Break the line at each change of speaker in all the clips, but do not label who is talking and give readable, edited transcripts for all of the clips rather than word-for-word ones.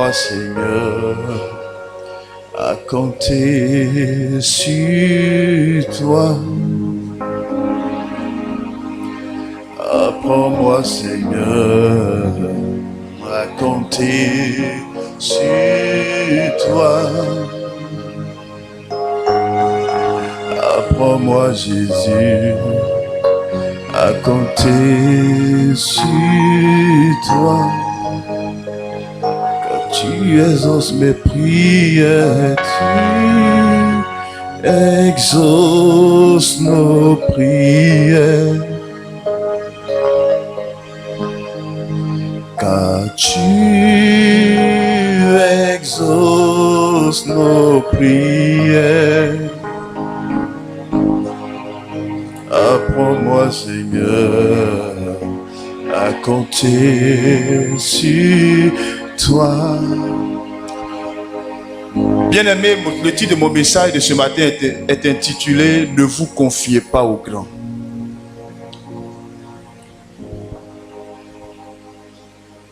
Apprends-moi, Seigneur, à compter sur toi. Apprends-moi, Seigneur, à compter sur toi. Apprends-moi, Jésus, à compter sur toi. Quand tu exauces mes prières, tu exauces nos prières. Car tu exauces nos prières. Apprends-moi, Seigneur, à compter sur toi. Bien-aimés, le titre de mon message de ce matin est intitulé « Ne vous confiez pas aux grands ».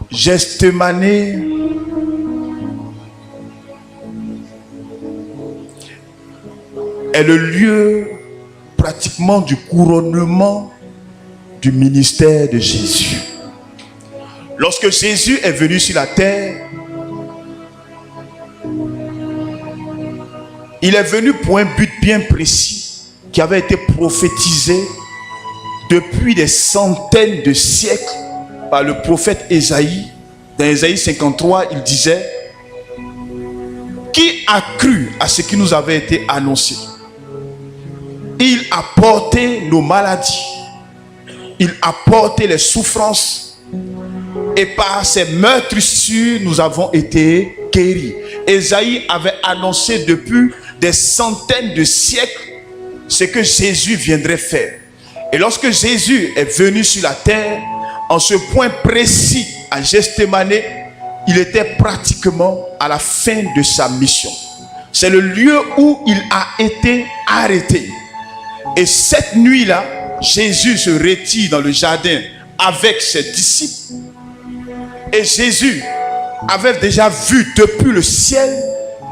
Gethsémane est le lieu pratiquement du couronnement du ministère de Jésus. Lorsque Jésus est venu sur la terre, il est venu pour un but bien précis qui avait été prophétisé depuis des centaines de siècles par le prophète Ésaïe. Dans Ésaïe 53, il disait: qui a cru à ce qui nous avait été annoncé? Il a porté nos maladies, il a porté les souffrances, et par ses meurtrissures nous avons été guéris. Ésaïe avait annoncé depuis des centaines de siècles ce que Jésus viendrait faire. Et lorsque Jésus est venu sur la terre, en ce point précis à Gethsémane, il était pratiquement à la fin de sa mission. C'est le lieu où il a été arrêté. Et cette nuit-là, Jésus se retire dans le jardin avec ses disciples. Et Jésus avait déjà vu depuis le ciel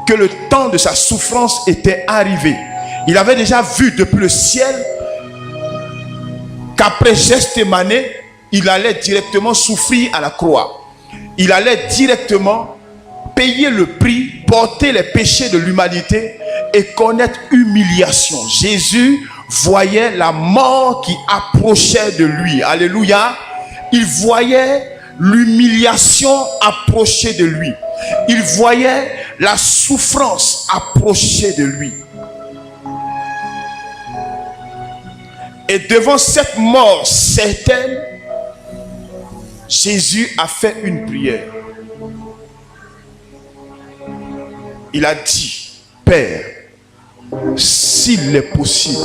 que le temps de sa souffrance était arrivé. Il avait déjà vu depuis le ciel qu'après Gethsémane, il allait directement souffrir à la croix. Il allait directement payer le prix, porter les péchés de l'humanité et connaître humiliation. Jésus voyait la mort qui approchait de lui. Alléluia. Il voyait l'humiliation approcher de lui. Il voyait la souffrance approcher de lui. Et devant cette mort certaine, Jésus a fait une prière. Il a dit: Père, s'il est possible,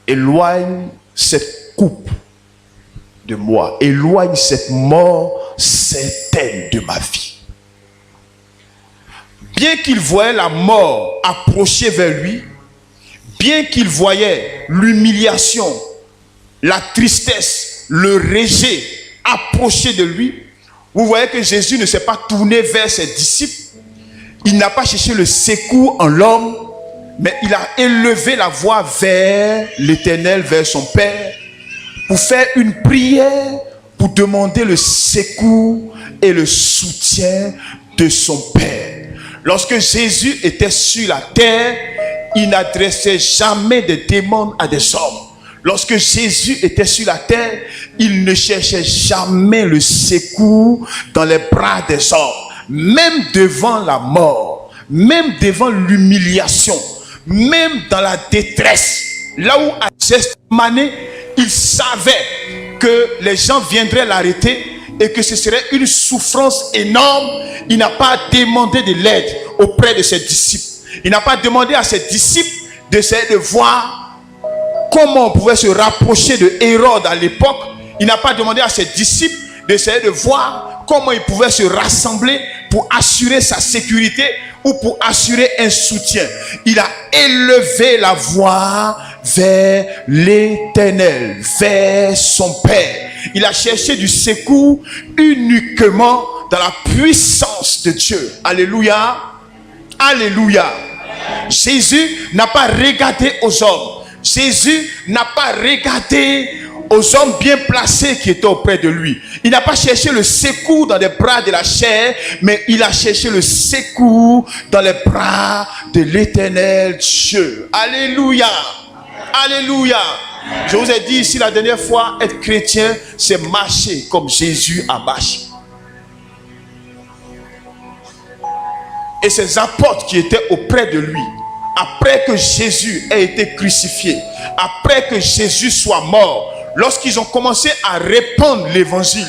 éloigne cette coupe de moi, éloigne cette mort certaine de ma vie. Bien qu'il voyait la mort approcher vers lui, bien qu'il voyait l'humiliation, la tristesse, le rejet approcher de lui, vous voyez que Jésus ne s'est pas tourné vers ses disciples. Il n'a pas cherché le secours en l'homme, mais il a élevé la voix vers l'Éternel, vers son Père, pour faire une prière, pour demander le secours et le soutien de son Père. Lorsque Jésus était sur la terre, il n'adressait jamais des demandes à des hommes. Lorsque Jésus était sur la terre, il ne cherchait jamais le secours dans les bras des hommes. Même devant la mort, même devant l'humiliation, même dans la détresse, là où à Gethsémane, il savait que les gens viendraient l'arrêter et que ce serait une souffrance énorme, il n'a pas demandé de l'aide auprès de ses disciples. Il n'a pas demandé à ses disciples d'essayer de voir comment on pouvait se rapprocher de Hérode à l'époque. Il n'a pas demandé à ses disciples d'essayer de voir comment ils pouvaient se rassembler pour assurer sa sécurité ou pour assurer un soutien. Il a élevé la voix vers l'Éternel, vers son Père. Il a cherché du secours uniquement dans la puissance de Dieu. Alléluia. Alléluia. Jésus n'a pas regardé aux hommes. Jésus n'a pas regardé aux hommes bien placés qui étaient auprès de lui. Il n'a pas cherché le secours dans les bras de la chair, mais il a cherché le secours dans les bras de l'Éternel Dieu. Alléluia. Alléluia. Je vous ai dit ici la dernière fois, être chrétien, c'est marcher comme Jésus a marché. Et ses apôtres qui étaient auprès de lui, après que Jésus ait été crucifié, après que Jésus soit mort, lorsqu'ils ont commencé à répandre l'évangile,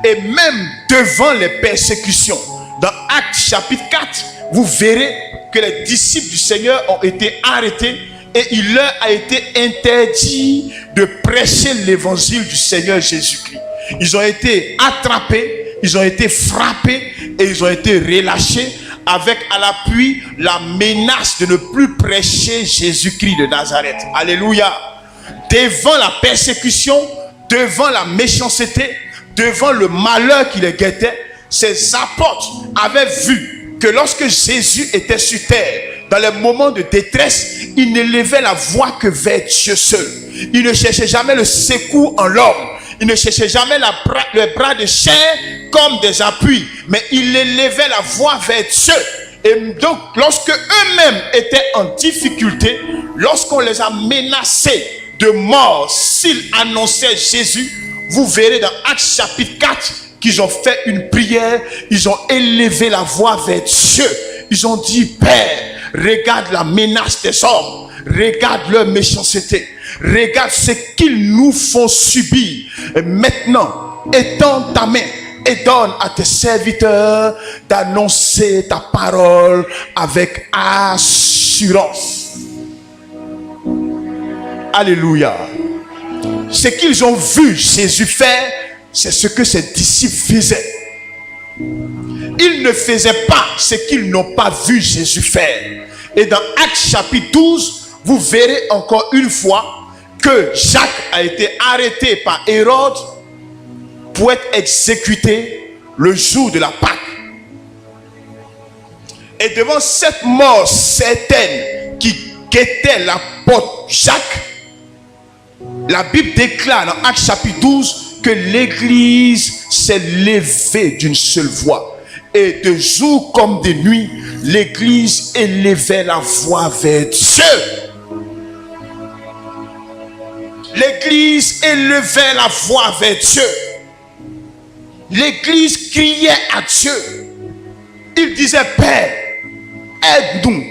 et même devant les persécutions, dans Actes chapitre 4, vous verrez que les disciples du Seigneur ont été arrêtés et il leur a été interdit de prêcher l'évangile du Seigneur Jésus-Christ. Ils ont été attrapés, ils ont été frappés et ils ont été relâchés avec à l'appui la menace de ne plus prêcher Jésus-Christ de Nazareth. Alléluia. Devant la persécution, devant la méchanceté, devant le malheur qui les guettait, ces apôtres avaient vu que lorsque Jésus était sur terre, dans les moments de détresse, il ne levait la voix que vers Dieu seul. Il ne cherchait jamais le secours en l'homme. Il ne cherchait jamais le bras de chair comme des appuis, mais il élevait la voix vers Dieu. Et donc, lorsque eux-mêmes étaient en difficulté, lorsqu'on les a menacés de mort s'ils annonçaient Jésus, vous verrez dans Actes chapitre 4 qu'ils ont fait une prière, ils ont élevé la voix vers Dieu. Ils ont dit, Père, regarde la menace des hommes, regarde leur méchanceté, regarde ce qu'ils nous font subir. Et maintenant, étends ta main et donne à tes serviteurs d'annoncer ta parole avec assurance. Alléluia. Ce qu'ils ont vu Jésus faire, c'est ce que ses disciples faisaient. Ils ne faisaient pas ce qu'ils n'ont pas vu Jésus faire. Et dans Actes chapitre 12, vous verrez encore une fois que Jacques a été arrêté par Hérode pour être exécuté le jour de la Pâque. Et devant cette mort certaine qui guettait la porte Jacques, la Bible déclare dans Actes chapitre 12 que l'Église s'est levée d'une seule voix. Et de jour comme de nuit, l'Église élevait la voix vers Dieu. L'Église élevait la voix vers Dieu. L'Église criait à Dieu. Il disait, Père, aide-nous.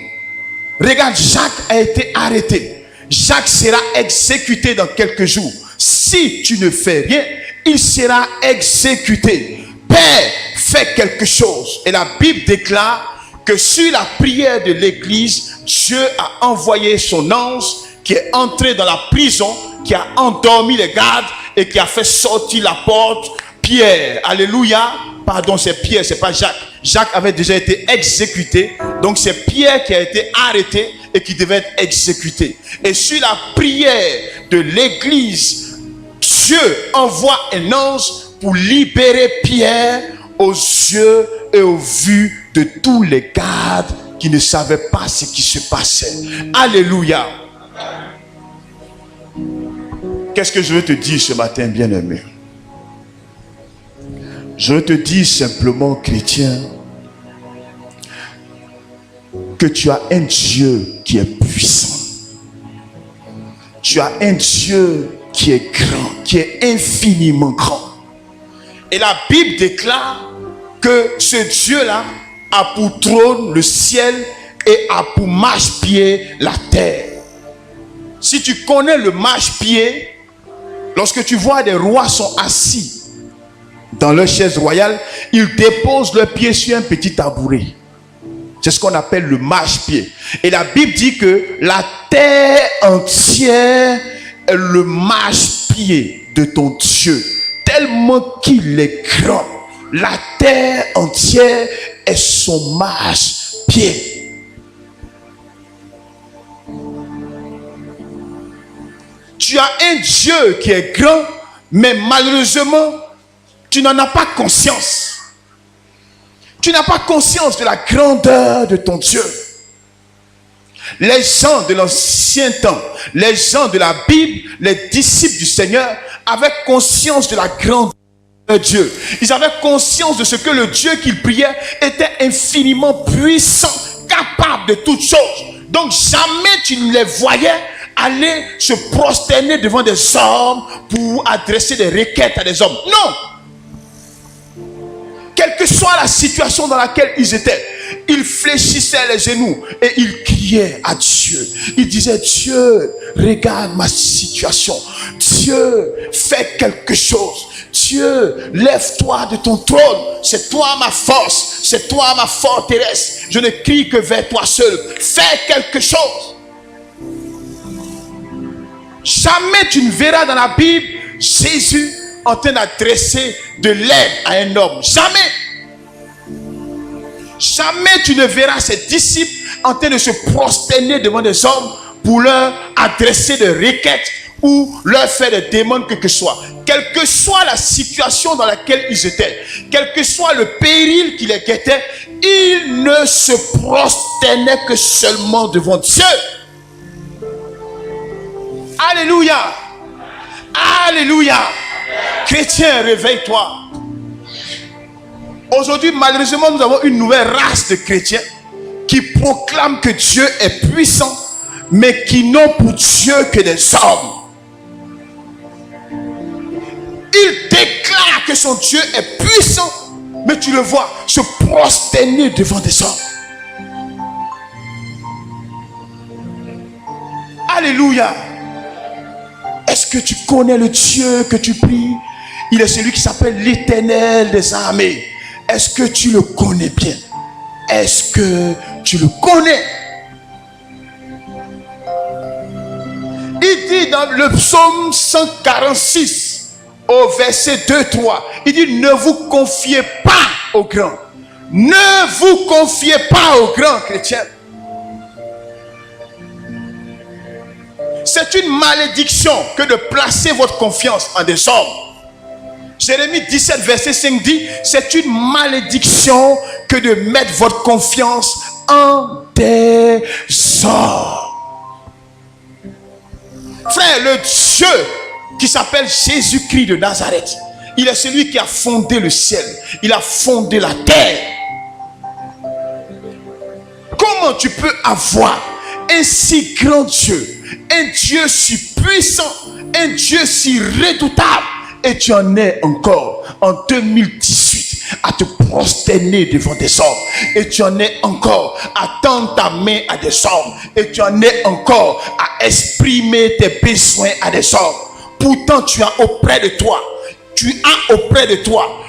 Regarde, Jacques a été arrêté. Jacques sera exécuté dans quelques jours. Si tu ne fais rien, il sera exécuté. Père, fais quelque chose. Et la Bible déclare que sur la prière de l'Église, Dieu a envoyé son ange qui est entré dans la prison, qui a endormi les gardes et qui a fait sortir la porte Pierre. Alléluia. Pardon, c'est Pierre, c'est pas Jacques. Jacques avait déjà été exécuté. Donc c'est Pierre qui a été arrêté et qui devait être exécuté. Et sur la prière de l'Église, Dieu envoie un ange pour libérer Pierre aux yeux et aux vues de tous les gardes qui ne savaient pas ce qui se passait. Alléluia. Qu'est-ce que je veux te dire ce matin, bien-aimé? Je veux te dire simplement, chrétien, que tu as un Dieu qui est puissant. Tu as un Dieu qui est grand, qui est infiniment grand. Et la Bible déclare que ce Dieu-là a pour trône le ciel et a pour marchepied la terre. Si tu connais le marchepied, lorsque tu vois des rois sont assis dans leur chaise royale, ils déposent leurs pieds sur un petit tabouret. C'est ce qu'on appelle le marchepied. Et la Bible dit que la terre entière est le marchepied de ton Dieu. Tellement qu'il est grand, la terre entière est son marchepied. Tu as un Dieu qui est grand, Mais malheureusement, tu n'en as pas conscience. Tu n'as pas conscience de la grandeur de ton Dieu. Les gens de l'ancien temps, les gens de la Bible, les disciples du Seigneur avaient conscience de la grandeur de Dieu. Ils avaient conscience de ce que le Dieu qu'ils priaient était infiniment puissant, capable de toutes choses. Donc jamais tu ne les voyais aller se prosterner devant des hommes pour adresser des requêtes à des hommes. Non! Quelle que soit la situation dans laquelle ils étaient, ils fléchissaient les genoux et ils criaient à Dieu. Ils disaient, Dieu, regarde ma situation. Dieu, fais quelque chose. Dieu, lève-toi de ton trône. C'est toi ma force. C'est toi ma forteresse. Je ne crie que vers toi seul. Fais quelque chose. Jamais tu ne verras dans la Bible Jésus en train d'adresser de l'aide à un homme. Jamais. Jamais tu ne verras ses disciples en train de se prosterner devant des hommes pour leur adresser des requêtes ou leur faire des demandes que ce soit. Quelle que soit la situation dans laquelle ils étaient, quel que soit le péril qui les guettait, ils ne se prosternaient que seulement devant Dieu. Alléluia. Alléluia. Chrétien, réveille-toi. Aujourd'hui, malheureusement, nous avons une nouvelle race de chrétiens qui proclament que Dieu est puissant, mais qui n'ont pour Dieu que des hommes. Il déclare que son Dieu est puissant, mais tu le vois se prosterner devant des hommes. Alléluia. Est-ce que tu connais le Dieu que tu pries? Il est celui qui s'appelle l'Éternel des armées. Est-ce que tu le connais bien? Est-ce que tu le connais? Il dit dans le psaume 146, au verset 2-3, il dit, ne vous confiez pas aux grands. Ne vous confiez pas aux grands, chrétiens. C'est une malédiction que de placer votre confiance en des hommes. Jérémie 17, verset 5 dit, c'est une malédiction que de mettre votre confiance en des hommes. Frère, le Dieu qui s'appelle Jésus-Christ de Nazareth, il est celui qui a fondé le ciel. Il a fondé la terre. Comment tu peux avoir un si grand Dieu, un Dieu si puissant, un Dieu si redoutable, et tu en es encore en 2018 à te prosterner devant des hommes, et tu en es encore à tendre ta main à des hommes, et tu en es encore à exprimer tes besoins à des hommes. Pourtant tu as auprès de toi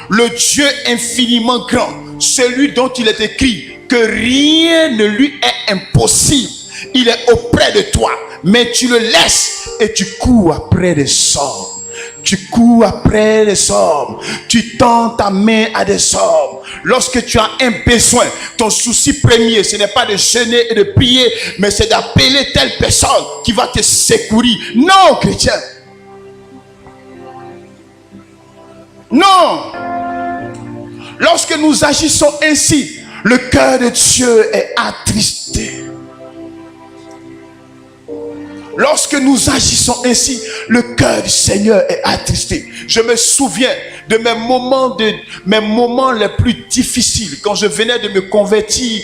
le Dieu infiniment grand, celui dont il est écrit que rien ne lui est impossible. Il est auprès de toi, mais tu le laisses et tu cours après des hommes. Tu cours après les hommes. Tu tends ta main à des hommes. Lorsque tu as un besoin, ton souci premier, ce n'est pas de jeûner et de prier, mais c'est d'appeler telle personne qui va te secourir. Non, chrétien. Non. Lorsque nous agissons ainsi, le cœur de Dieu est attristé. Lorsque nous agissons ainsi, le cœur du Seigneur est attristé. Je me souviens de mes moments les plus difficiles, quand je venais de me convertir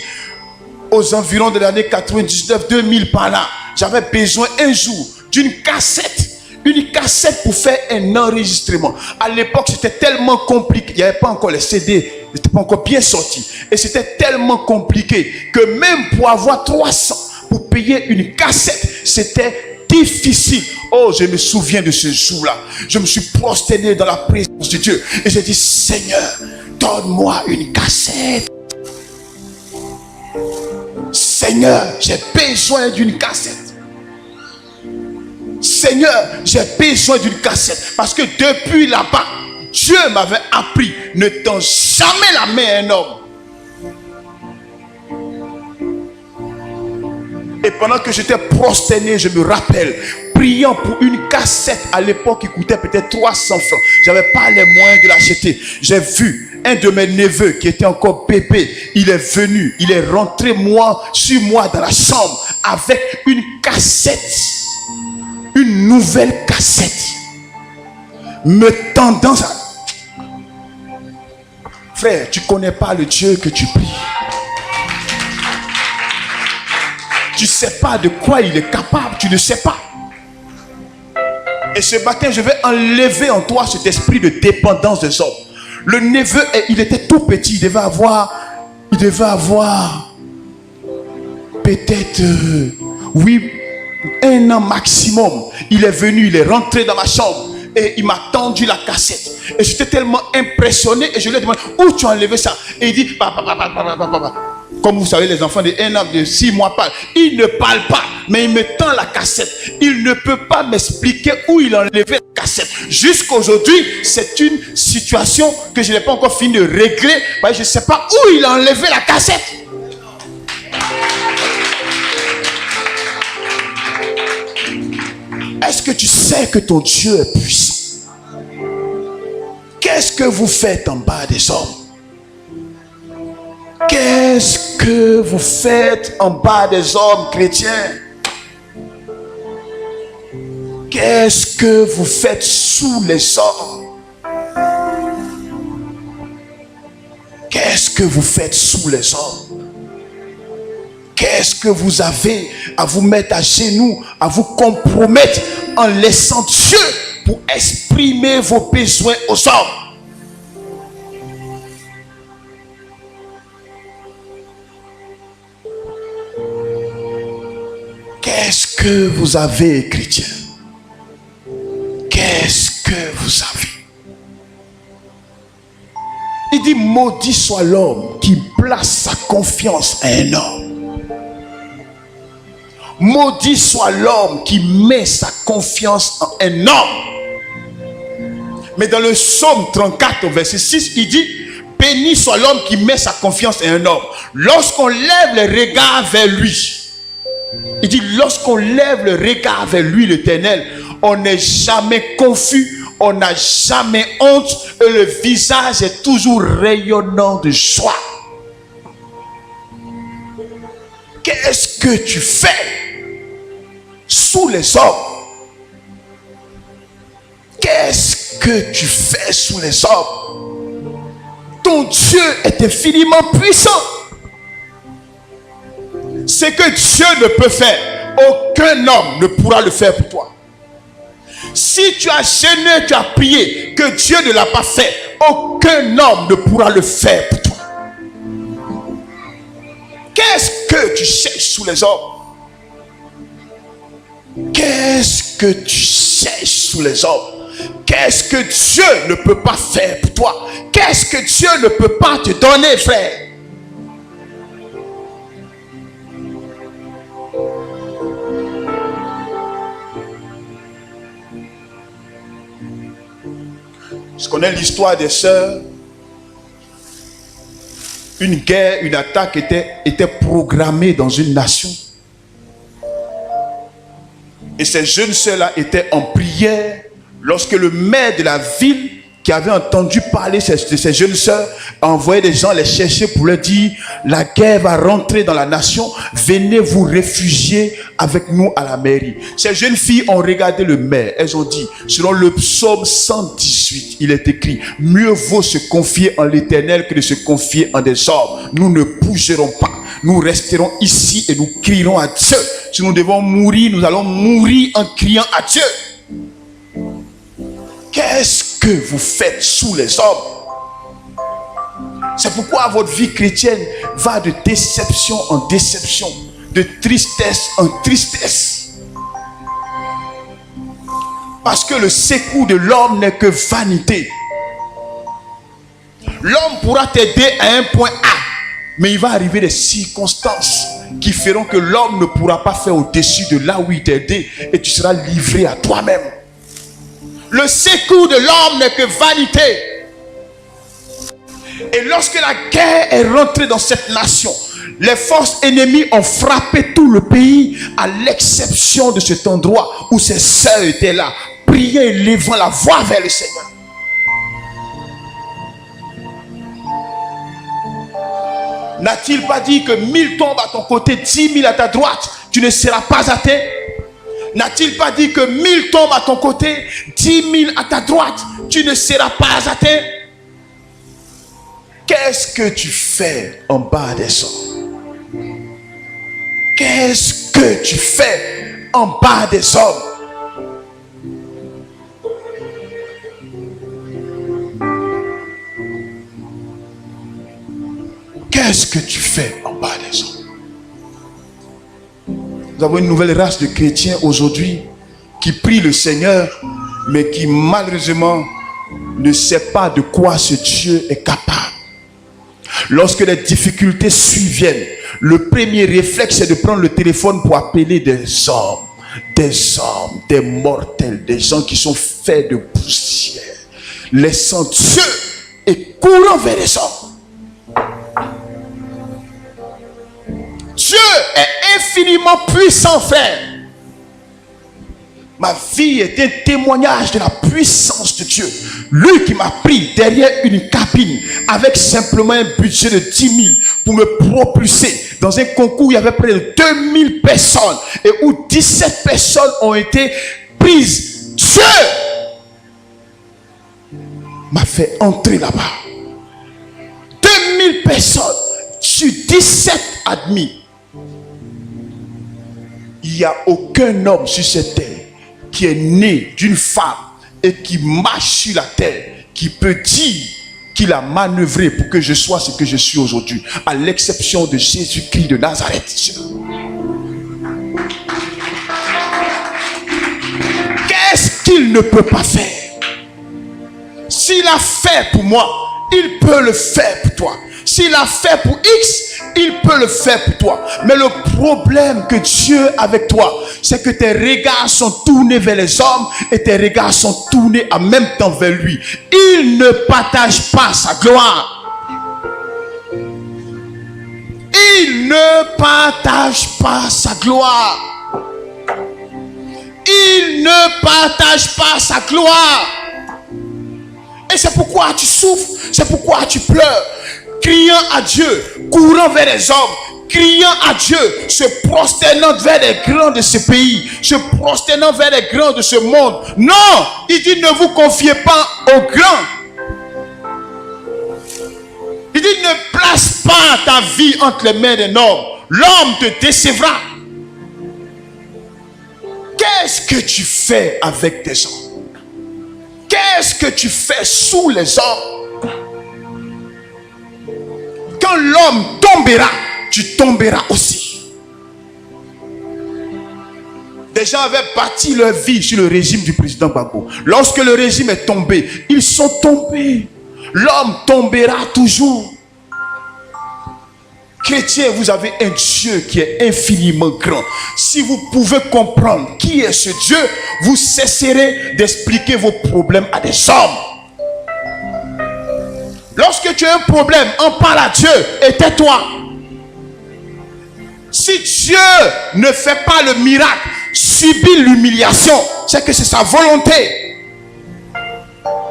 aux environs de l'année 99-2000 par là. J'avais besoin un jour d'une cassette. Une cassette pour faire un enregistrement. À l'époque, c'était tellement compliqué. Il n'y avait pas encore les CD, n'étaient pas encore bien sortis. Et c'était tellement compliqué que même pour avoir 300, pour payer une cassette, c'était difficile. Oh, je me souviens de ce jour-là. Je me suis prosterné dans la présence de Dieu. Et j'ai dit, Seigneur, donne-moi une cassette. Seigneur, j'ai besoin d'une cassette. Seigneur, j'ai besoin d'une cassette. Parce que depuis là-bas, Dieu m'avait appris, ne tends jamais la main à un homme. Et pendant que j'étais prosterné, je me rappelle, priant pour une cassette à l'époque qui coûtait peut-être 300 francs. Je n'avais pas les moyens de l'acheter. J'ai vu un de mes neveux qui était encore bébé. Il est venu, il est rentré sur moi dans la chambre avec une cassette. Une nouvelle cassette. Me tendant ça. Frère, tu ne connais pas le Dieu que tu pries. Tu ne sais pas de quoi il est capable. Tu ne sais pas. Et ce matin, je vais enlever en toi cet esprit de dépendance des hommes. Le neveu, il était tout petit. Il devait avoir peut-être, oui, 1 an maximum. Il est venu, il est rentré dans ma chambre. Et il m'a tendu la cassette. Et j'étais tellement impressionné. Et je lui ai demandé, où tu as enlevé ça? Et il dit, papa. Comme vous savez, les enfants de 1 an, de 6 mois parlent. Il ne parle pas, mais il me tend la cassette. Il ne peut pas m'expliquer où il a enlevé la cassette. Jusqu'aujourd'hui, c'est une situation que je n'ai pas encore fini de régler. Je ne sais pas où il a enlevé la cassette. Est-ce que tu sais que ton Dieu est puissant? Qu'est-ce que vous faites en bas des hommes? Qu'est-ce que vous faites en bas des hommes chrétiens? Qu'est-ce que vous faites sous les hommes? Qu'est-ce que vous faites sous les hommes? Qu'est-ce que vous avez à vous mettre à genoux, à vous compromettre en laissant Dieu pour exprimer vos besoins aux hommes? Qu'est-ce que vous avez, chrétien? Qu'est-ce que vous avez? Il dit, maudit soit l'homme qui place sa confiance à un homme. Maudit soit l'homme qui met sa confiance en un homme. Mais dans le psaume 34, verset 6, il dit, béni soit l'homme qui met sa confiance en un homme. Lorsqu'on lève le regard vers lui, il dit, lorsqu'on lève le regard vers lui, l'Éternel, on n'est jamais confus, on n'a jamais honte, et le visage est toujours rayonnant de joie. Qu'est-ce que tu fais sous les hommes? Qu'est-ce que tu fais sous les hommes? Ton Dieu est infiniment puissant. Ce que Dieu ne peut faire, aucun homme ne pourra le faire pour toi. Si tu as jeûné, tu as prié, que Dieu ne l'a pas fait, aucun homme ne pourra le faire pour toi. Qu'est-ce que tu cherches sous les hommes? Qu'est-ce que tu cherches sous les hommes? Qu'est-ce que Dieu ne peut pas faire pour toi? Qu'est-ce que Dieu ne peut pas te donner, frère? Je connais l'histoire des sœurs. Une guerre, une attaque était programmée dans une nation. Et ces jeunes sœurs-là étaient en prière lorsque le maire de la ville, qui avait entendu parler de ces jeunes sœurs, a envoyé des gens les chercher pour leur dire, la guerre va rentrer dans la nation, venez vous réfugier avec nous à la mairie. Ces jeunes filles ont regardé le maire, elles ont dit, selon le psaume 118, il est écrit, mieux vaut se confier en l'Éternel que de se confier en des hommes. Nous ne bougerons pas, nous resterons ici et nous crierons à Dieu. Si nous devons mourir, nous allons mourir en criant à Dieu. Qu'est-ce que vous faites sous les hommes? C'est pourquoi votre vie chrétienne va de déception en déception, de tristesse en tristesse. Parce que le secours de l'homme n'est que vanité. L'homme pourra t'aider à un point A, mais il va arriver des circonstances qui feront que l'homme ne pourra pas faire au-dessus de là où il t'a aidé et tu seras livré à toi-même. Le secours de l'homme n'est que vanité. Et lorsque la guerre est rentrée dans cette nation, les forces ennemies ont frappé tout le pays, à l'exception de cet endroit où ces sœurs étaient là, priant et levant la voix vers le Seigneur. N'a-t-il pas dit que 1000 tombent à ton côté, 10 000 à ta droite, tu ne seras pas atteint? N'a-t-il pas dit que 1000 tombent à ton côté, 10 000 à ta droite, tu ne seras pas atteint? Qu'est-ce que tu fais en bas des hommes? Qu'est-ce que tu fais en bas des hommes? Qu'est-ce que tu fais en bas des hommes? Nous avons une nouvelle race de chrétiens aujourd'hui qui prient le Seigneur, mais qui malheureusement ne sait pas de quoi ce Dieu est capable. Lorsque les difficultés surviennent, le premier réflexe est de prendre le téléphone pour appeler des hommes, des mortels, des gens qui sont faits de poussière, laissant Dieu et courant vers les hommes. Dieu est infiniment puissant, frère. Ma vie est un témoignage de la puissance de Dieu. Lui qui m'a pris derrière une cabine avec simplement un budget de 10 000 pour me propulser dans un concours où il y avait près de 2000 personnes et où 17 personnes ont été prises. Dieu m'a fait entrer là-bas. 2000 personnes sur 17 admis. Il n'y a aucun homme sur cette terre qui est né d'une femme et qui marche sur la terre, qui peut dire qu'il a manœuvré pour que je sois ce que je suis aujourd'hui, à l'exception de Jésus-Christ de Nazareth. Qu'est-ce qu'il ne peut pas faire? S'il a fait pour moi, il peut le faire pour toi. S'il a fait pour X, il peut le faire pour toi. Mais le problème que Dieu a avec toi, c'est que tes regards sont tournés vers les hommes et tes regards sont tournés en même temps vers lui. Il ne partage pas sa gloire. Il ne partage pas sa gloire. Il ne partage pas sa gloire. Et c'est pourquoi tu souffres, c'est pourquoi tu pleures. Criant à Dieu, courant vers les hommes, criant à Dieu, se prosternant vers les grands de ce pays, se prosternant vers les grands de ce monde. Non, il dit ne vous confiez pas aux grands. Il dit ne place pas ta vie entre les mains d'un homme. L'homme te décevra. Qu'est-ce que tu fais avec tes hommes? Qu'est-ce que tu fais sous les hommes? Quand l'homme tombera, tu tomberas aussi. Des gens avaient bâti leur vie sur le régime du président Gbagbo. Lorsque le régime est tombé, ils sont tombés. L'homme tombera toujours. Chrétiens, vous avez un Dieu qui est infiniment grand. Si vous pouvez comprendre qui est ce Dieu, vous cesserez d'expliquer vos problèmes à des hommes. Lorsque tu as un problème, en parle à Dieu et tais-toi. Si Dieu ne fait pas le miracle, subit l'humiliation, c'est que c'est sa volonté.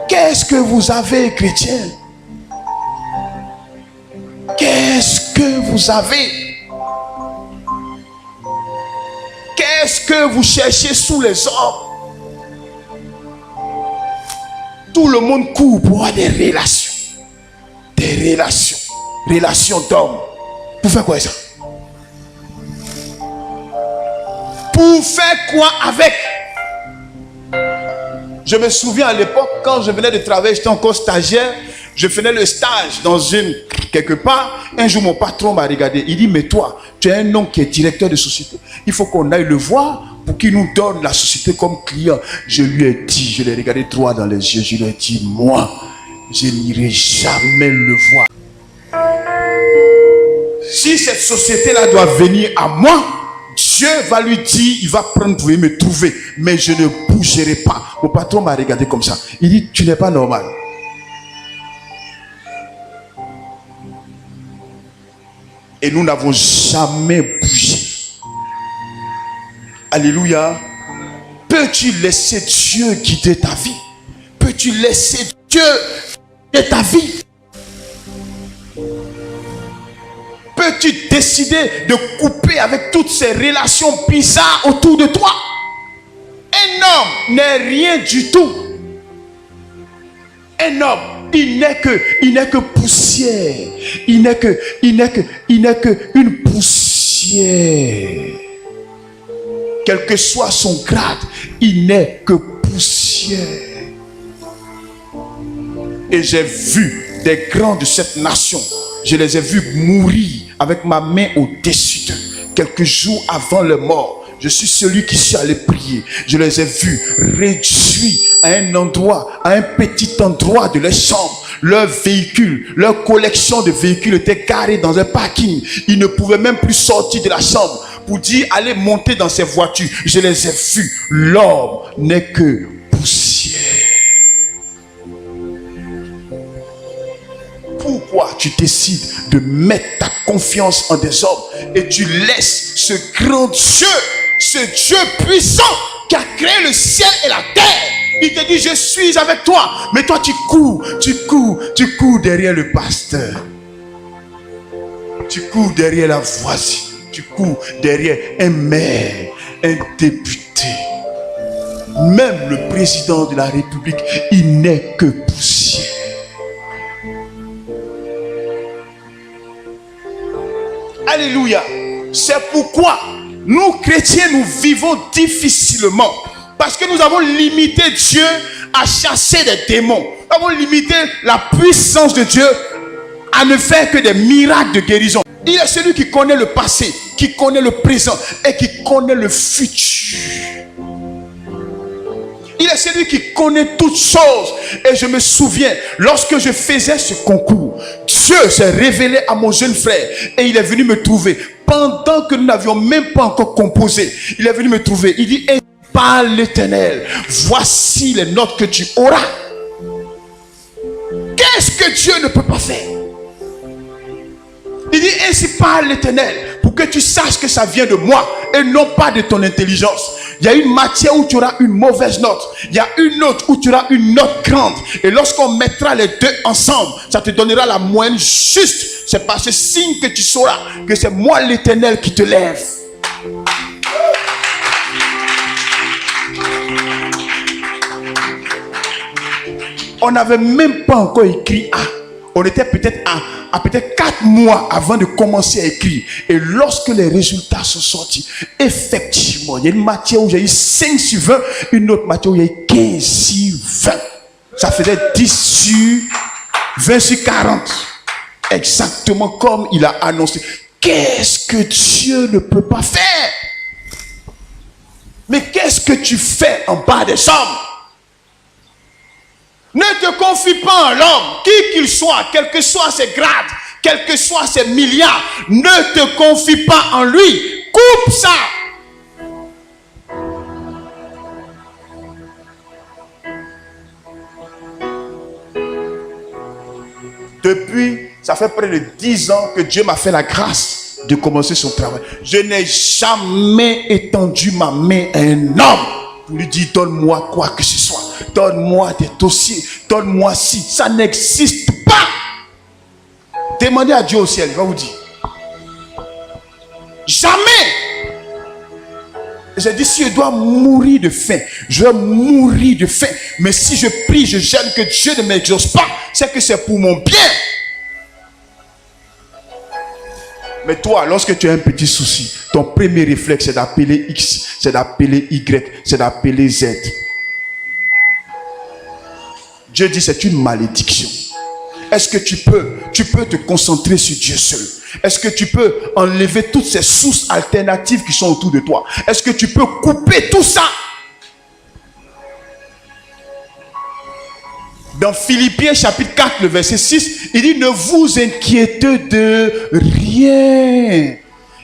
Qu'est-ce que vous avez, chrétiens? Qu'est-ce que vous avez? Qu'est-ce que vous cherchez sous les hommes? Tout le monde court pour avoir des relations. Des relations d'hommes. Pour faire quoi ça? Pour faire quoi avec? Je me souviens à l'époque, quand je venais de travailler, j'étais encore stagiaire, je faisais le stage dans quelque part. Un jour, mon patron m'a regardé. Il dit, mais toi, tu es un homme qui est directeur de société. Il faut qu'on aille le voir pour qu'il nous donne la société comme client. Je lui ai dit, je l'ai regardé droit dans les yeux, je lui ai dit, moi, je n'irai jamais le voir. Si cette société-là doit venir à moi, Dieu va lui dire, il va prendre pour me trouver, mais je ne bougerai pas. Mon patron m'a regardé comme ça. Il dit, tu n'es pas normal. et nous n'avons jamais bougé. Alléluia. Peux-tu laisser Dieu guider ta vie? Peux-tu laisser Dieu guider ta vie? Peux-tu décider de couper avec toutes ces relations bizarres autour de toi? Un homme n'est rien du tout. Un homme, il n'est que poussière. Il n'est que une poussière. Quel que soit son grade, il n'est que poussière. Et j'ai vu des grands de cette nation. Je les ai vus mourir avec ma main au-dessus d'eux. Quelques jours avant leur mort, je suis celui qui suis allé prier. Je les ai vus réduits à un endroit, à un petit endroit de leur chambre. Leurs véhicules, leur collection de véhicules était garée dans un parking. Ils ne pouvaient même plus sortir de la chambre pour dire allez monter dans ces voitures. Je les ai vus. L'homme n'est que poussière. Pourquoi tu décides de mettre ta confiance en des hommes et tu laisses ce grand Dieu, ce Dieu puissant qui a créé le ciel et la terre? Il te dit je suis avec toi, mais toi tu cours derrière le pasteur, tu cours derrière la voisine, tu cours derrière un maire, un député, même le président de la République, il n'est que poussière. Alléluia. C'est pourquoi nous chrétiens nous vivons difficilement. Parce que nous avons limité Dieu à chasser des démons. Nous avons limité la puissance de Dieu à ne faire que des miracles de guérison. Il est celui qui connaît le passé, qui connaît le présent et qui connaît le futur. Il est celui qui connaît toutes choses. Et je me souviens, lorsque je faisais ce concours, Dieu s'est révélé à mon jeune frère et il est venu me trouver. Pendant que nous n'avions même pas encore composé, il est venu me trouver. Il dit, parle l'Éternel, voici les notes que tu auras. Qu'est-ce que Dieu ne peut pas faire? Il dit, ainsi parle l'Éternel, pour que tu saches que ça vient de moi et non pas de ton intelligence. Il y a une matière où tu auras une mauvaise note. Il y a une autre où tu auras une note grande. Et lorsqu'on mettra les deux ensemble, ça te donnera la moyenne juste. C'est par ce signe que tu sauras que c'est moi l'Éternel qui te lève. On n'avait même pas encore écrit A. On était peut-être à peut-être 4 mois avant de commencer à écrire. Et lorsque les résultats sont sortis, effectivement, il y a une matière où j'ai eu 5 sur 20, une autre matière où il y a eu 15 sur 20. Ça faisait 10 sur 20 sur 40. Exactement comme il a annoncé. Qu'est-ce que Dieu ne peut pas faire? Mais qu'est-ce que tu fais en bas des hommes? Ne te confie pas en l'homme, qui qu'il soit, quel que soient ses grades, quels que soient ses milliards. Ne te confie pas en lui. Coupe ça. Depuis, ça fait près de 10 ans que Dieu m'a fait la grâce de commencer son travail. Je n'ai jamais étendu ma main à un homme pour lui dire donne-moi quoi que ce soit. Donne-moi des dossiers. Donne-moi ci. Ça n'existe pas. Demandez à Dieu au ciel, il va vous dire. Jamais. J'ai dit si je dois mourir de faim, je vais mourir de faim. Mais si je prie, je gêne que Dieu ne m'exauce pas, c'est que c'est pour mon bien. Mais toi, lorsque tu as un petit souci, ton premier réflexe c'est d'appeler X, c'est d'appeler Y, c'est d'appeler Z. Dieu dit c'est une malédiction. Est-ce que tu peux te concentrer sur Dieu seul? Est-ce que tu peux enlever toutes ces sources alternatives qui sont autour de toi? Est-ce que tu peux couper tout ça? Dans Philippiens chapitre 4, le verset 6, il dit ne vous inquiétez de rien.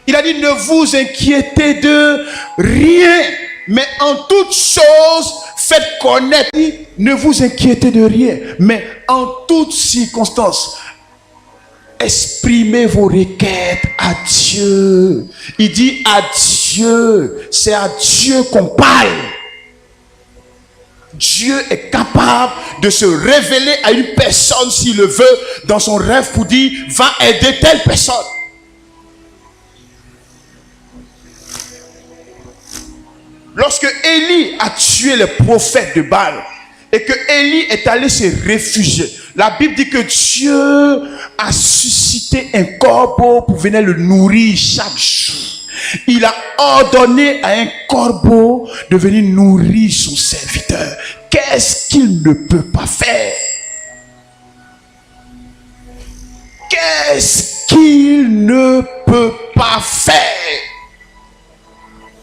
Il a dit ne vous inquiétez de rien, mais en toute chose faites connaître. Ne vous inquiétez de rien, mais en toutes circonstances. exprimez vos requêtes à Dieu. Il dit à Dieu. C'est à Dieu qu'on parle. Dieu est capable de se révéler à une personne s'il le veut dans son rêve pour dire va aider telle personne. Lorsque Élie a tué les prophètes de Baal et que Élie est allé se réfugier, la Bible dit que Dieu a suscité un corbeau pour venir le nourrir chaque jour. Il a ordonné à un corbeau de venir nourrir son serviteur. Qu'est-ce qu'il ne peut pas faire? Qu'est-ce qu'il ne peut pas faire?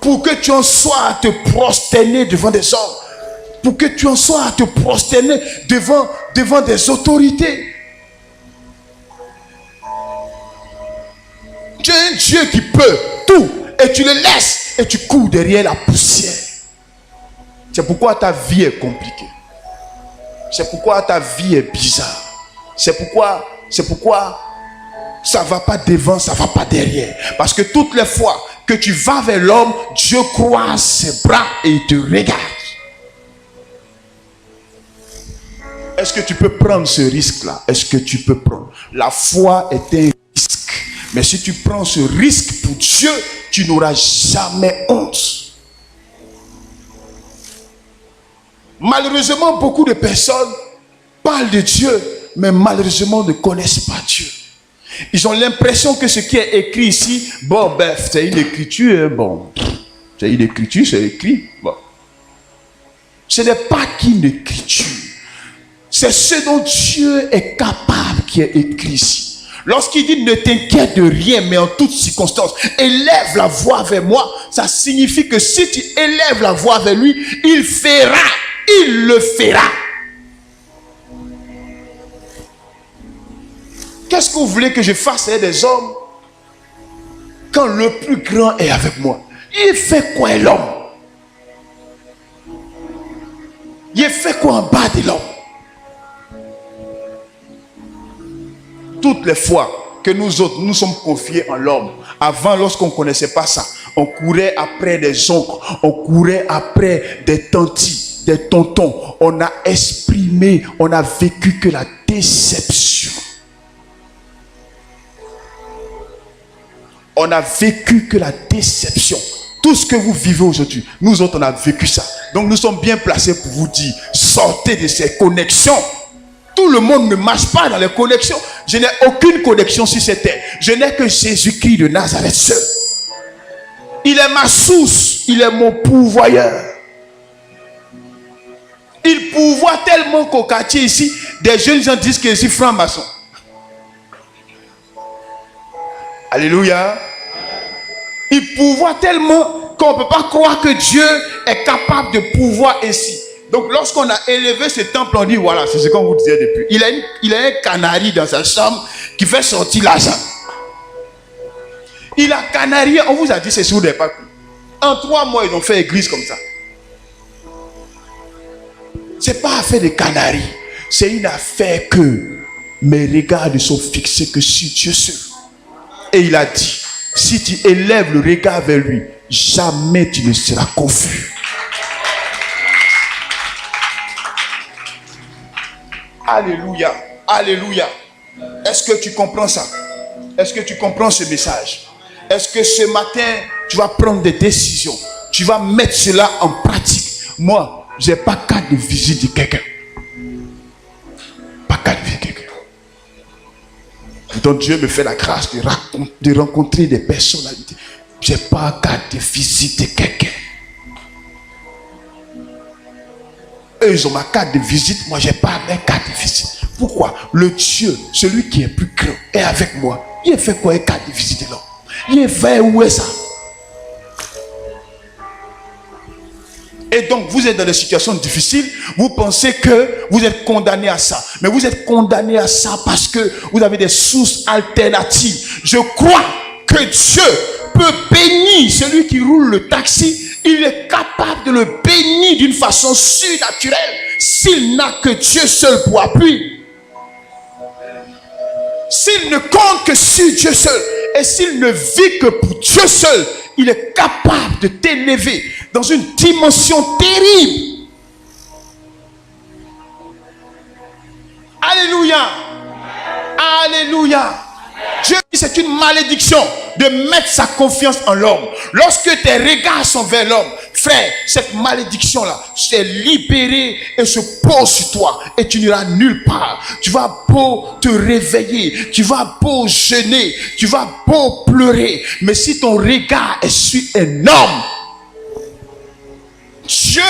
Pour que tu en sois à te prosterner devant des hommes. Pour que tu en sois à te prosterner devant des autorités. Tu es un Dieu qui peut tout et tu le laisses et tu cours derrière la poussière. C'est pourquoi ta vie est compliquée. C'est pourquoi ta vie est bizarre. C'est pourquoi ça ne va pas devant, ça ne va pas derrière. Parce que toutes les fois que tu vas vers l'homme, Dieu croise ses bras et il te regarde. Est-ce que tu peux prendre ce risque-là? Est-ce que tu peux prendre? La foi est un risque. Mais si tu prends ce risque pour Dieu, tu n'auras jamais honte. Malheureusement, beaucoup de personnes parlent de Dieu, mais malheureusement ne connaissent pas Dieu. Ils ont l'impression que ce qui est écrit ici, bon, ben, c'est une écriture, bon, c'est une écriture, c'est écrit, bon. Ce n'est pas qu'une écriture. C'est ce dont Dieu est capable qui est écrit ici. Lorsqu'il dit ne t'inquiète de rien, mais en toutes circonstances, élève la voix vers moi, ça signifie que si tu élèves la voix vers lui, il fera, il le fera. Qu'est-ce que vous voulez que je fasse avec des hommes quand le plus grand est avec moi? Il fait quoi l'homme? Il fait quoi en bas de l'homme? Toutes les fois que nous autres, nous sommes confiés en l'homme, avant, lorsqu'on ne connaissait pas ça, on courait après des oncles, on courait après des tantis, des tontons. On a exprimé, on a vécu que la déception. On a vécu que la déception. Tout ce que vous vivez aujourd'hui, nous autres, on a vécu ça. Donc nous sommes bien placés pour vous dire, sortez de ces connexions. Tout le monde ne marche pas dans les connexions. Je n'ai aucune connexion sur cette terre. Je n'ai que Jésus-Christ de Nazareth seul. Il est ma source. Il est mon pourvoyeur. Il pourvoit tellement qu'au quartier ici, des jeunes gens disent que je suis franc-maçon. Alléluia. Il pourvoit tellement qu'on ne peut pas croire que Dieu est capable de pourvoir ainsi. Donc lorsqu'on a élevé ce temple, on dit voilà, c'est ce qu'on vous disait depuis. Il a un canari dans sa chambre qui fait sortir l'argent. Il a canari, on vous a dit c'est sur des papiers. En 3 mois, ils ont fait église comme ça. C'est pas affaire de canari. C'est une affaire que mes regards ne sont fixés que sur Dieu seul. Et il a dit, si tu élèves le regard vers lui, jamais tu ne seras confus. Alléluia, alléluia. Est-ce que tu comprends ça? Est-ce que tu comprends ce message? Est-ce que ce matin, tu vas prendre des décisions? Tu vas mettre cela en pratique? Moi, je n'ai pas carte de visite de quelqu'un. Pas carte de visite de quelqu'un. Donc Dieu me fait la grâce de rencontrer des personnalités. Je n'ai pas carte de visite de quelqu'un. Eux, ils ont ma carte de visite. Moi, je n'ai pas ma carte de visite. Pourquoi? Le Dieu, celui qui est plus grand, est avec moi. Il fait quoi une carte de visite de l'homme? Il fait où est ça? Et donc, vous êtes dans des situations difficiles. Vous pensez que vous êtes condamné à ça. Mais vous êtes condamné à ça parce que vous avez des sources alternatives. Je crois que Dieu peut bénir celui qui roule le taxi. Il est capable de le bénir d'une façon surnaturelle s'il n'a que Dieu seul pour appui. s'il ne compte que sur Dieu seul, et s'il ne vit que pour Dieu seul, il est capable de t'élever dans une dimension terrible. Alléluia. Alléluia. Dieu dit c'est une malédiction de mettre sa confiance en l'homme. Lorsque tes regards sont vers l'homme, frère, cette malédiction-là s'est libérée et se pose sur toi et tu n'iras nulle part. Tu vas beau te réveiller, tu vas beau jeûner, tu vas beau pleurer, mais si ton regard est sur un homme, Dieu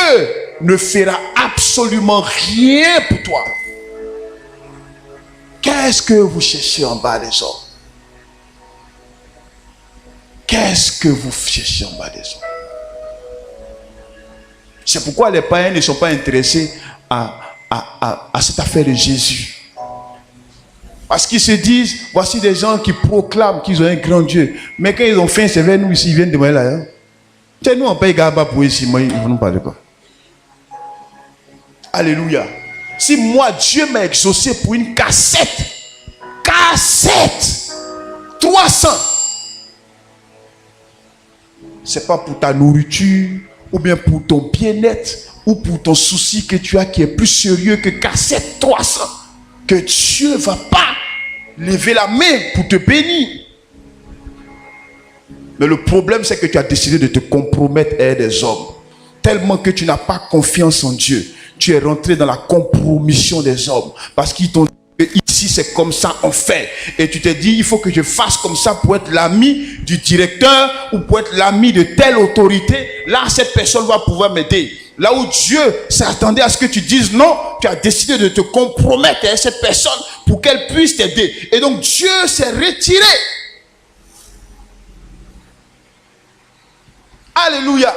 ne fera absolument rien pour toi. Qu'est-ce que vous cherchez en bas des hommes? Qu'est-ce que vous cherchez en bas des hommes? C'est pourquoi les païens ne sont pas intéressés à cette affaire de Jésus. Parce qu'ils se disent, voici des gens qui proclament qu'ils ont un grand Dieu. Mais quand ils ont faim, c'est vers nous ici, ils viennent demander là. Hein? Tiens, nous on paye Gaba pour ici, moi, ils vont nous parler quoi? Alléluia. Si moi, Dieu m'a exaucé pour une cassette, 300, c'est pas pour ta nourriture, ou bien pour ton bien-être, ou pour ton souci que tu as qui est plus sérieux que cassette 300, que Dieu va pas lever la main pour te bénir. Mais le problème, c'est que tu as décidé de te compromettre à des hommes, tellement que tu n'as pas confiance en Dieu. Tu es rentré dans la compromission des hommes parce qu'ils t'ont dit que ici c'est comme ça on fait. Et tu t'es dit il faut que je fasse comme ça pour être l'ami du directeur ou pour être l'ami de telle autorité. Là cette personne va pouvoir m'aider. Là où Dieu s'attendait à ce que tu dises non, tu as décidé de te compromettre avec cette personne pour qu'elle puisse t'aider. Et donc Dieu s'est retiré. Alléluia.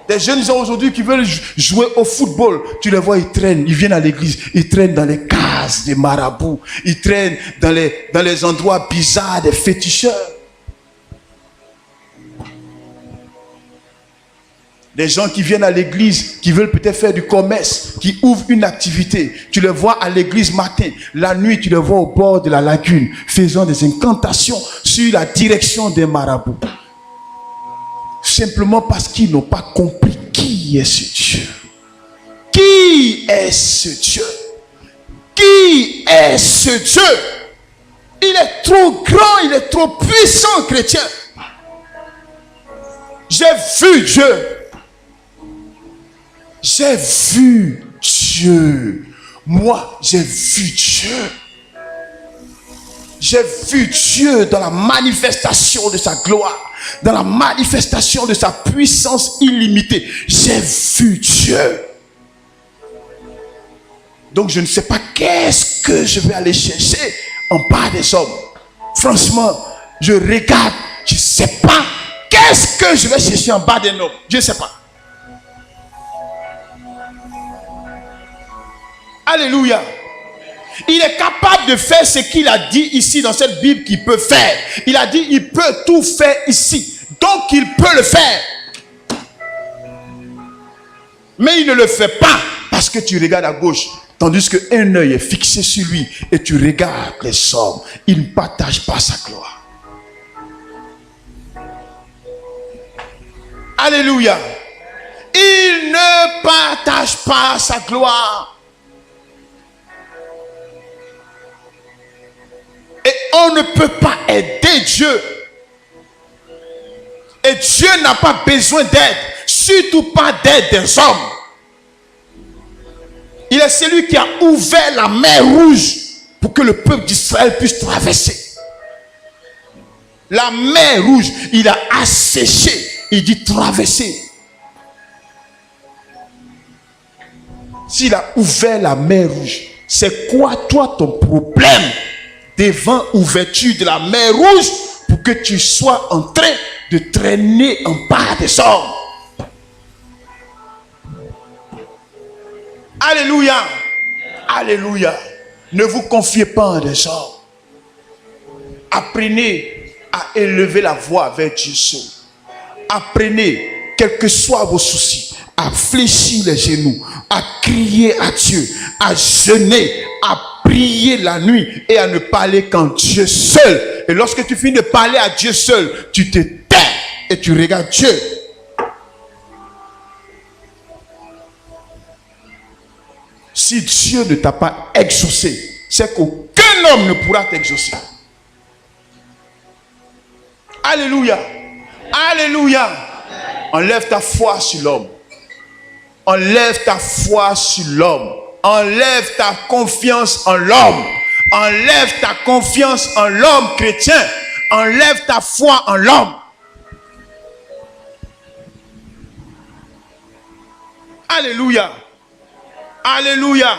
Des jeunes gens aujourd'hui qui veulent jouer au football, tu les vois, ils traînent, ils viennent à l'église, ils traînent dans les cases des marabouts, ils traînent dans les endroits bizarres des féticheurs. Des gens qui viennent à l'église, qui veulent peut-être faire du commerce, qui ouvrent une activité. Tu les vois à l'église matin, la nuit tu les vois au bord de la lagune, faisant des incantations sur la direction des marabouts. Simplement parce qu'ils n'ont pas compris qui est ce Dieu. Qui est ce Dieu? Qui est ce Dieu? Il est trop grand, il est trop puissant, chrétien. J'ai vu Dieu. J'ai vu Dieu. Moi, j'ai vu Dieu. J'ai vu Dieu dans la manifestation de sa gloire, dans la manifestation de sa puissance illimitée. J'ai vu Dieu. Donc je ne sais pas qu'est-ce que je vais aller chercher en bas des hommes. Franchement, je regarde, je ne sais pas qu'est-ce que je vais chercher en bas des hommes. Je ne sais pas. Alléluia. Il est capable de faire ce qu'il a dit ici dans cette Bible qu'il peut faire. Il a dit il peut tout faire ici. Donc il peut le faire. Mais il ne le fait pas parce que tu regardes à gauche. Tandis qu'un œil est fixé sur lui et tu regardes les hommes. Il ne partage pas sa gloire. Alléluia. Il ne partage pas sa gloire. Et on ne peut pas aider Dieu. Et Dieu n'a pas besoin d'aide. Surtout pas d'aide des hommes. Il est celui qui a ouvert la mer rouge pour que le peuple d'Israël puisse traverser. La mer rouge, il a asséché. Il dit traverser. S'il a ouvert la mer rouge, c'est quoi toi ton problème devant ouverture de la mer rouge pour que tu sois en train de traîner en bas des hommes? Alléluia. Alléluia. Ne vous confiez pas en des hommes. Apprenez à élever la voix vers Dieu seul. Apprenez, quels que soient vos soucis, à fléchir les genoux, à crier à Dieu, à jeûner, à prier. prier la nuit et à ne parler qu'en Dieu seul. Et lorsque tu finis de parler à Dieu seul, tu te tais et tu regardes Dieu. Si Dieu ne t'a pas exaucé, c'est qu'aucun homme ne pourra t'exaucer. Alléluia. Alléluia. Enlève ta foi sur l'homme. Enlève ta foi sur l'homme. Enlève ta confiance en l'homme. Enlève ta confiance en l'homme chrétien. Enlève ta foi en l'homme. Alléluia. Alléluia.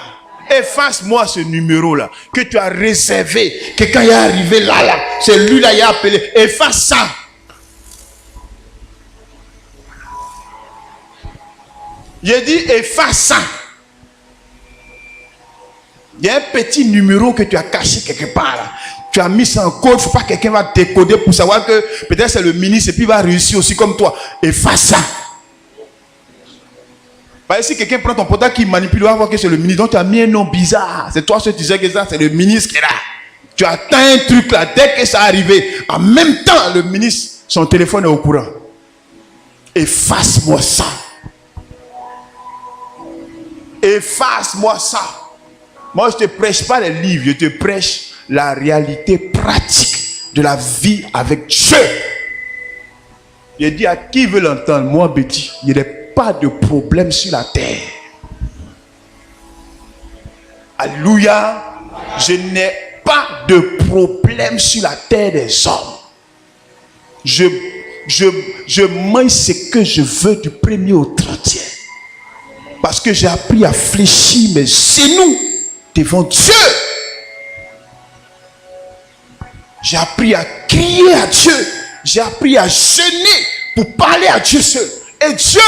Efface-moi ce numéro-là que tu as réservé. Que quand il est arrivé là, c'est lui-là qui a appelé. Efface ça. J'ai dit efface ça. Il y a un petit numéro que tu as caché quelque part là. Tu as mis ça en code. Il ne faut pas que quelqu'un va décoder pour savoir que peut-être c'est le ministre et puis il va réussir aussi comme toi. Efface ça. Parce que si quelqu'un prend ton portable qui manipule, il va voir que c'est le ministre. Donc tu as mis un nom bizarre. C'est toi qui disais que ça, c'est le ministre qui est là. Tu attends un truc là. Dès que ça arrivé, en même temps, le ministre, son téléphone est au courant. Efface-moi ça. Efface-moi ça. Moi, je ne te prêche pas les livres, je te prêche la réalité pratique de la vie avec Dieu. J'ai dit à qui veut l'entendre, moi, Betty, il n'y a pas de problème sur la terre. Alléluia. Je n'ai pas de problème sur la terre des hommes. Je mange ce que je veux du 1er au 30e. Parce que j'ai appris à fléchir mes genoux devant Dieu. J'ai appris à crier à Dieu. J'ai appris à jeûner pour parler à Dieu seul. Et Dieu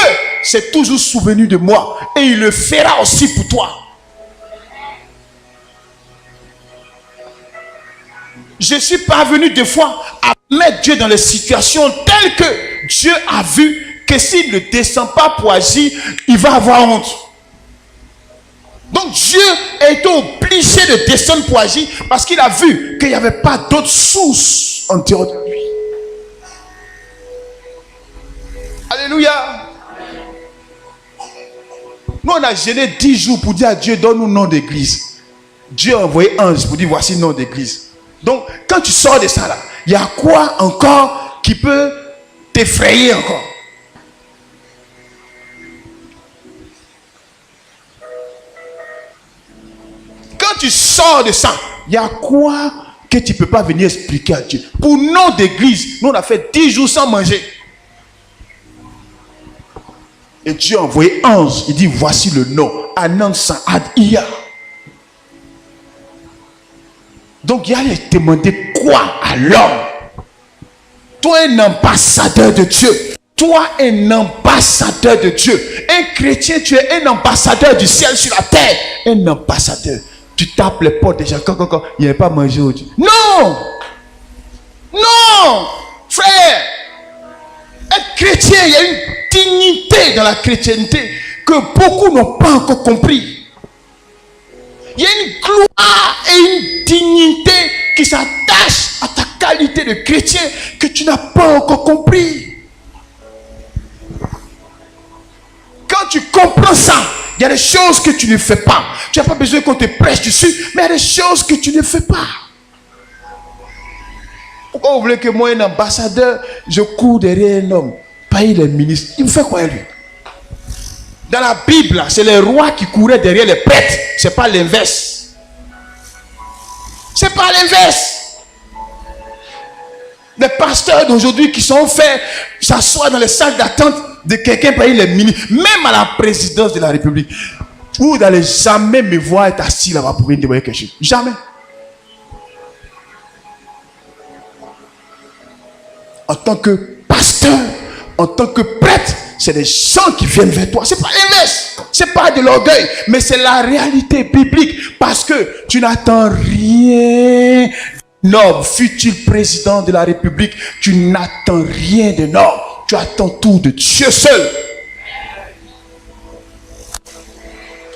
s'est toujours souvenu de moi. Et il le fera aussi pour toi. Je suis parvenu des fois à mettre Dieu dans les situations telles que Dieu a vu que s'il ne descend pas pour agir, il va avoir honte. Donc Dieu est obligé de descendre pour agir parce qu'il a vu qu'il n'y avait pas d'autre source en dehors de lui. Alléluia. Nous on a gêné 10 jours pour dire à Dieu, donne-nous nom d'église. Dieu a envoyé ange pour dire, voici nom d'église. Donc quand tu sors de ça là, il y a quoi encore qui peut t'effrayer encore? Quand tu sors de ça, il y a quoi que tu ne peux pas venir expliquer à Dieu? Pour nom d'église, nous on a fait 10 jours sans manger. Et Dieu a envoyé ange. Il dit, voici le nom. Anansa Ad-Iya. Donc il allait demander quoi à l'homme? Toi un ambassadeur de Dieu. Toi un ambassadeur de Dieu. Un chrétien, tu es un ambassadeur du ciel sur la terre. Un ambassadeur. Tu tapes les portes des gens. Quand il n'y avait pas mangé aujourd'hui. Non! Non! Frère! Être chrétien, il y a une dignité dans la chrétienté que beaucoup n'ont pas encore compris. Il y a une gloire et une dignité qui s'attachent à ta qualité de chrétien que tu n'as pas encore compris. Quand tu comprends ça, il y a des choses que tu ne fais pas. Tu n'as pas besoin qu'on te prêche dessus, mais il y a des choses que tu ne fais pas. Pourquoi vous voulez que moi, un ambassadeur, je cours derrière un homme, paye les ministres? Il me fait quoi lui? Dans la Bible, c'est les rois qui couraient derrière les prêtres. Ce n'est pas l'inverse. C'est pas l'inverse. Les pasteurs d'aujourd'hui qui sont faits s'asseoir dans les salles d'attente de quelqu'un payer les ministres, même à la présidence de la République. Vous n'allez jamais me voir être assis là-bas pour venir demander quelque chose. Jamais. En tant que pasteur, en tant que prêtre, c'est des gens qui viennent vers toi. C'est pas l'inverse. C'est pas de l'orgueil, mais c'est la réalité biblique. Parce que tu n'attends rien d'un homme, fut-il président de la République, tu n'attends rien d'un homme. Tu attends tout de Dieu seul.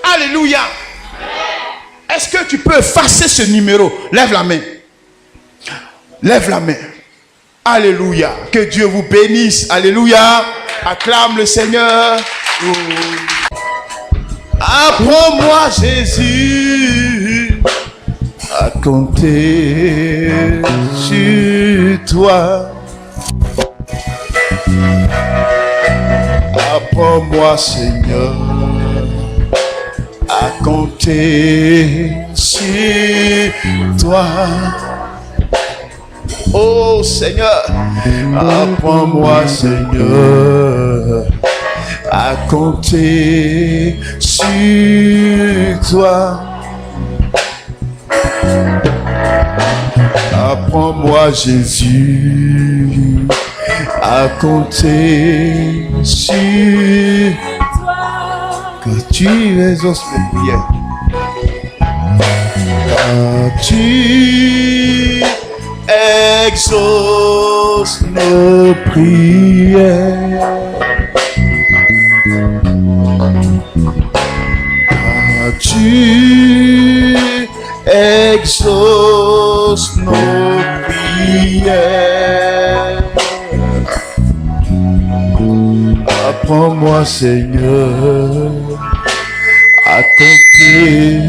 Alléluia. Est-ce Est-ce que tu peux effacer ce numéro? Lève la main. Lève la main. Alléluia. Que Dieu vous bénisse. Alléluia. Acclame le Seigneur. Apprends-moi, Jésus, à compter sur toi. Apprends-moi, Seigneur, à compter sur toi. Oh Seigneur, apprends-moi, Seigneur, à compter sur toi. Apprends-moi, Jésus, à compter sur toi. Que tu exauces mes prières. Quand tu exauces nos prières. Quand tu exauces nos prières. Apprends-moi, Seigneur, à compter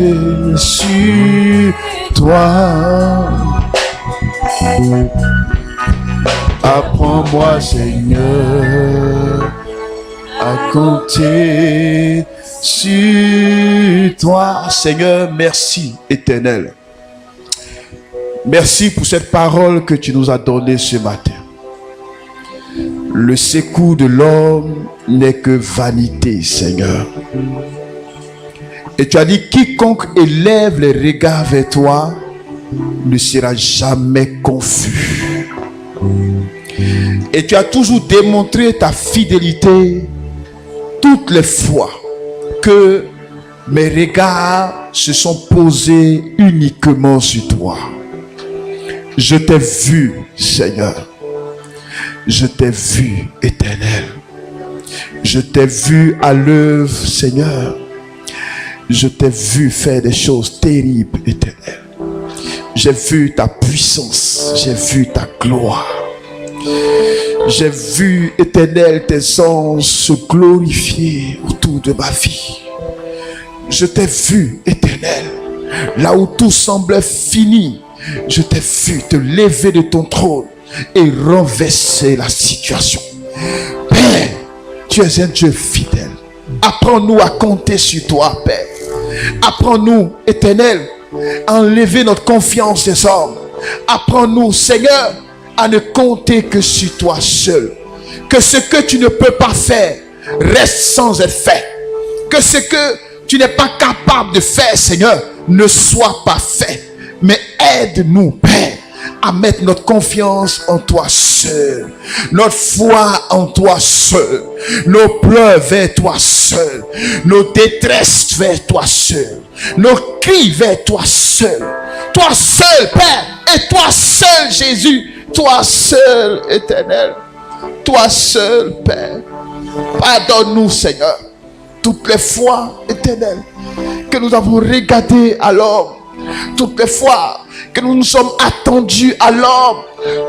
sur toi. Apprends-moi, Seigneur, à compter sur toi. Seigneur, merci éternel. Merci pour cette parole que tu nous as donnée ce matin. Le secours de l'homme n'est que vanité, Seigneur. Et tu as dit, quiconque élève les regards vers toi ne sera jamais confus. Et tu as toujours démontré ta fidélité toutes les fois que mes regards se sont posés uniquement sur toi. Je t'ai vu, Seigneur. Je t'ai vu, éternel. Je t'ai vu à l'œuvre, Seigneur. Je t'ai vu faire des choses terribles, éternel. J'ai vu ta puissance. J'ai vu ta gloire. J'ai vu, éternel, tes anges se glorifier autour de ma vie. Je t'ai vu, éternel, là où tout semblait fini. Je t'ai vu te lever de ton trône et renverser la situation. Père, tu es un Dieu fidèle. Apprends-nous à compter sur toi, Père. Apprends-nous, éternel, à enlever notre confiance des hommes. Apprends-nous, Seigneur, à ne compter que sur toi seul. Que ce que tu ne peux pas faire reste sans être fait. Que ce que tu n'es pas capable de faire, Seigneur, ne soit pas fait. Mais aide-nous, Père, à mettre notre confiance en toi seul, notre foi en toi seul, nos pleurs vers toi seul, nos détresses vers toi seul, nos cris vers toi seul. Toi seul, Père, et toi seul, Jésus, toi seul, éternel, toi seul, Père. Pardonne-nous, Seigneur, toutes les fois, éternel, que nous avons regardé à l'homme, toutes les fois que nous nous sommes attendus à l'homme,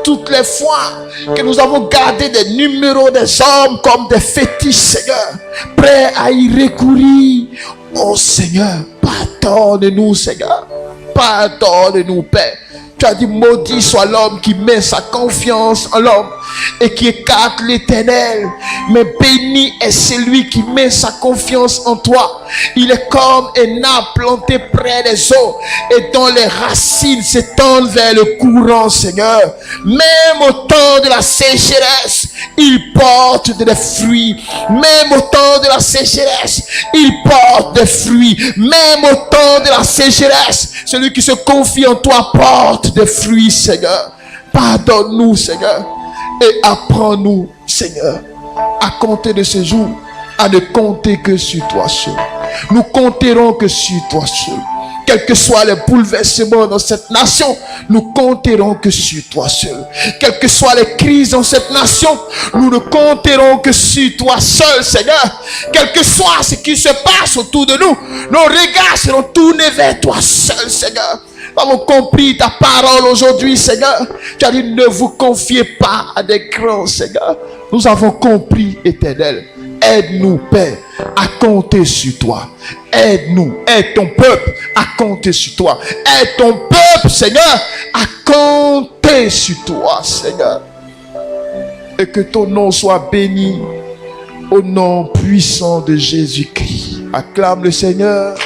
toutes les fois que nous avons gardé des numéros des hommes comme des fétiches, Seigneur, prêts à y recourir. Oh Seigneur, pardonne-nous, Seigneur, pardonne-nous, Père. Tu as dit, maudit soit l'homme qui met sa confiance en l'homme et qui écarte l'Éternel. Mais béni est celui qui met sa confiance en toi. Il est comme un arbre planté près des eaux et dont les racines s'étendent vers le courant, Seigneur. Même au temps de la sécheresse, il porte des fruits. Même au temps de la sécheresse, il porte des fruits. Même au temps de la sécheresse, celui qui se confie en toi porte des fruits, Seigneur. Pardonne-nous, Seigneur, et apprends-nous, Seigneur, à compter de ce jour, à ne compter que sur toi seul. Nous compterons que sur toi seul. Quels que soient les bouleversements dans cette nation, nous compterons que sur toi seul. Quelles que soient les crises dans cette nation, nous ne compterons que sur toi seul, Seigneur. Quel que soit ce qui se passe autour de nous, nos regards seront tournés vers toi seul, Seigneur. Nous avons compris ta parole aujourd'hui, Seigneur. Tu as dit, ne vous confiez pas à des grands, Seigneur. Nous avons compris, Éternel. Aide-nous, Père, à compter sur toi. Aide-nous, aide ton peuple à compter sur toi. Aide ton peuple, Seigneur, à compter sur toi, Seigneur. Et que ton nom soit béni au nom puissant de Jésus-Christ. Acclame le Seigneur.